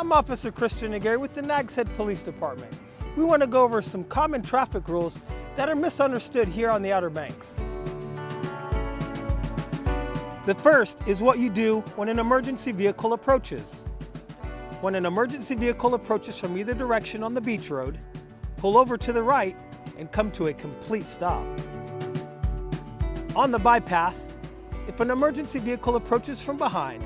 I'm Officer Christian Aguirre with the Nags Police Department. We want to go over some common traffic rules that are misunderstood here on the Outer Banks. The first is what you do when an emergency vehicle approaches. When an emergency vehicle approaches from either direction on the beach road, pull over to the right and come to a complete stop. On the bypass, if an emergency vehicle approaches from behind,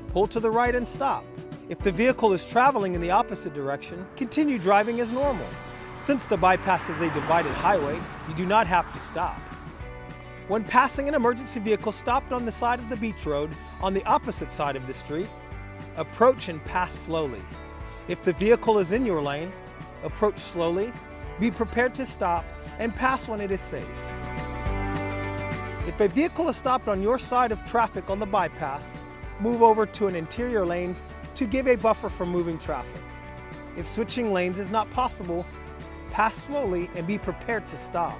pull to the right and stop. If the vehicle is traveling in the opposite direction, continue driving as normal. Since the bypass is a divided highway, you do not have to stop. When passing an emergency vehicle stopped on the side of the beach road on the opposite side of the street, approach and pass slowly. If the vehicle is in your lane, approach slowly, be prepared to stop, and pass when it is safe. If a vehicle is stopped on your side of traffic on the bypass, move over to an interior lane to give a buffer for moving traffic. If switching lanes is not possible, pass slowly and be prepared to stop.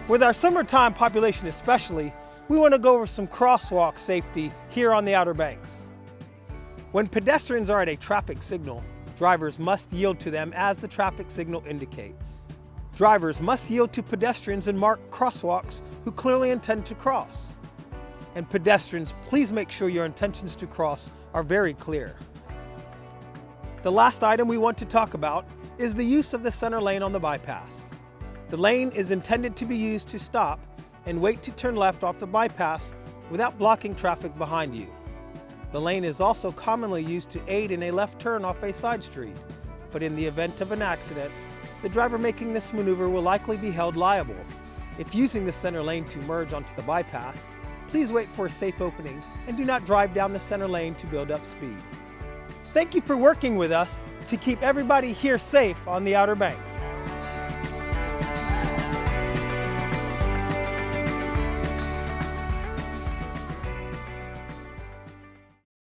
With our summertime population especially, we want to go over some crosswalk safety here on the Outer Banks. When pedestrians are at a traffic signal, drivers must yield to them as the traffic signal indicates. Drivers must yield to pedestrians and marked crosswalks who clearly intend to cross. And pedestrians, please make sure your intentions to cross are very clear. The last item we want to talk about is the use of the center lane on the bypass. The lane is intended to be used to stop and wait to turn left off the bypass without blocking traffic behind you. The lane is also commonly used to aid in a left turn off a side street, but in the event of an accident, the driver making this maneuver will likely be held liable. If using the center lane to merge onto the bypass, please wait for a safe opening and do not drive down the center lane to build up speed. Thank you for working with us to keep everybody here safe on the Outer Banks.